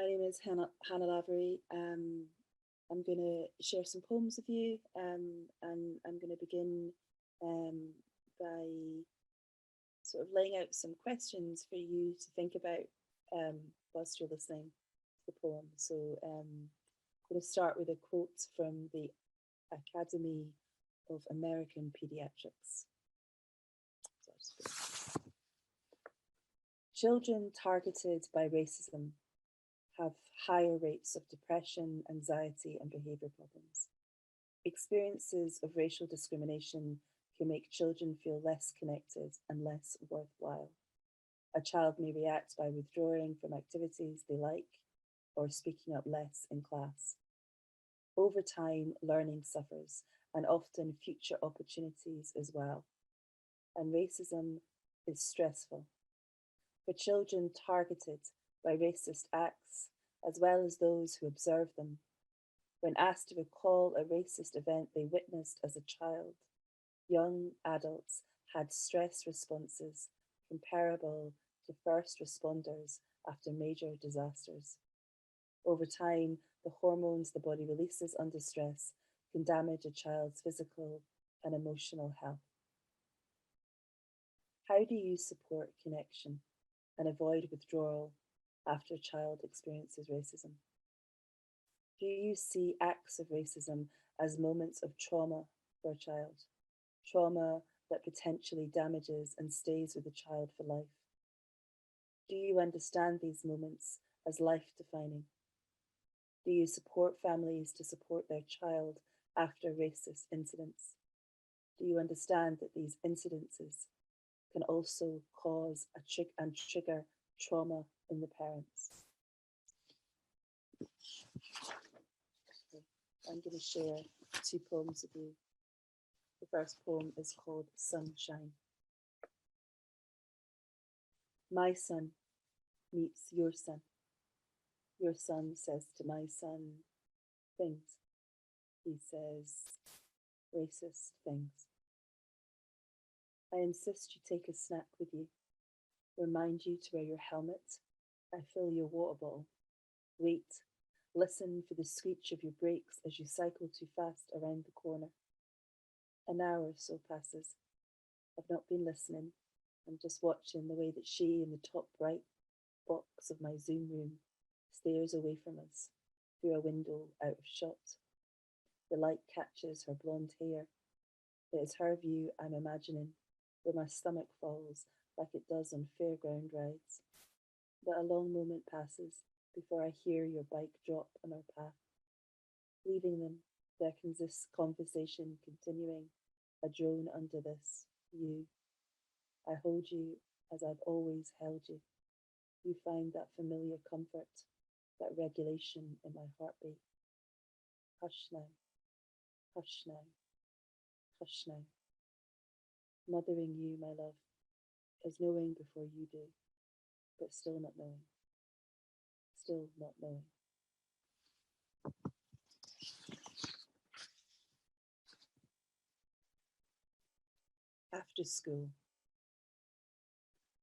My name is Hannah Lavery. I'm going to share some poems with you, and I'm going to begin um, by sort of laying out some questions for you to think about whilst you're listening to the poem. So I'm going to start with a quote from the Academy of American Pediatrics. Children targeted by racism have higher rates of depression, anxiety, and behaviour problems. Experiences of racial discrimination can make children feel less connected and less worthwhile. A child may react by withdrawing from activities they like or speaking up less in class. Over time, learning suffers, and often future opportunities as well. And racism is stressful. For children targeted by racist acts, as well as those who observe them, when asked to recall a racist event they witnessed as a child, young adults had stress responses comparable to first responders after major disasters. Over time, the hormones the body releases under stress can damage a child's physical and emotional health. How do you support connection and avoid withdrawal after a child experiences racism? Do you see acts of racism as moments of trauma for a child? Trauma that potentially damages and stays with the child for life? Do you understand these moments as life-defining? Do you support families to support their child after racist incidents? Do you understand that these incidences can also cause and trigger trauma in the parents? I'm going to share two poems with you. The first poem is called Sunshine. My son meets your son. Your son says to my son things. He says racist things. I insist you take a snack with you. Remind you to wear your helmet. I fill your water bottle. Wait. Listen for the screech of your brakes as you cycle too fast around the corner. An hour or so passes. I've not been listening. I'm just watching the way that she in the top right box of my Zoom room stares away from us through a window out of shot. The light catches her blonde hair. It is her view I'm imagining, where my stomach falls like it does on fairground rides. But a long moment passes before I hear your bike drop on our path. Leaving them, there can this conversation continuing, a drone under this, you. I hold you as I've always held you. You find that familiar comfort, that regulation in my heartbeat. Hush now, hush now, hush now. Mothering you, my love, is knowing before you do, but still not knowing. Still not knowing. After school.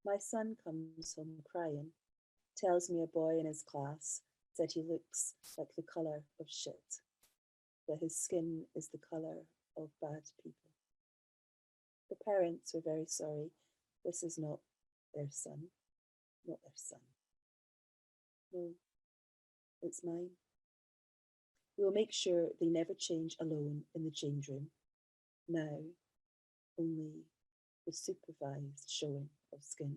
My son comes home crying, tells me a boy in his class said he looks like the colour of shit, that his skin is the colour of bad people. The parents were very sorry. This is not their son, not their son. No, it's mine. We will make sure they never change alone in the change room. Now, only the supervised showing of skin.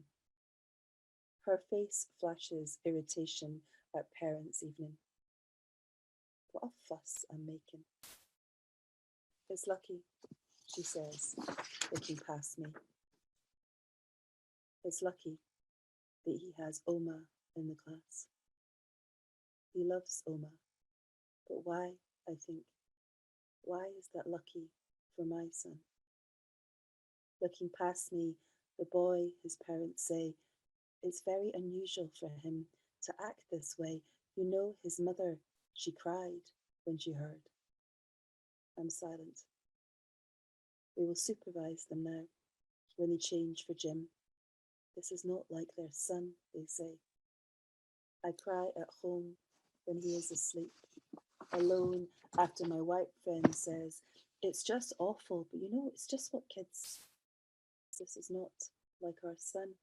Her face flashes irritation at parents' evening. What a fuss I'm making. It's lucky, she says, looking past me. It's lucky that he has Oma in the class. He loves Oma, but why, I think, why is that lucky for my son? Looking past me, the boy, his parents say, it's very unusual for him to act this way. You know, his mother, she cried when she heard. I'm silent. We will supervise them now when they change for gym. This is not like their son, they say. I cry at home when he is asleep, alone after my white friend says, "It's just awful, but you know, it's just what kids. This is not like our son.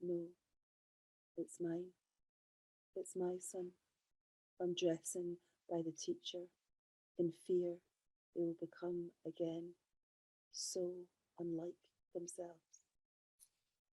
No, it's mine. It's my son." Undressing by the teacher, in fear they will become again so unlike themselves.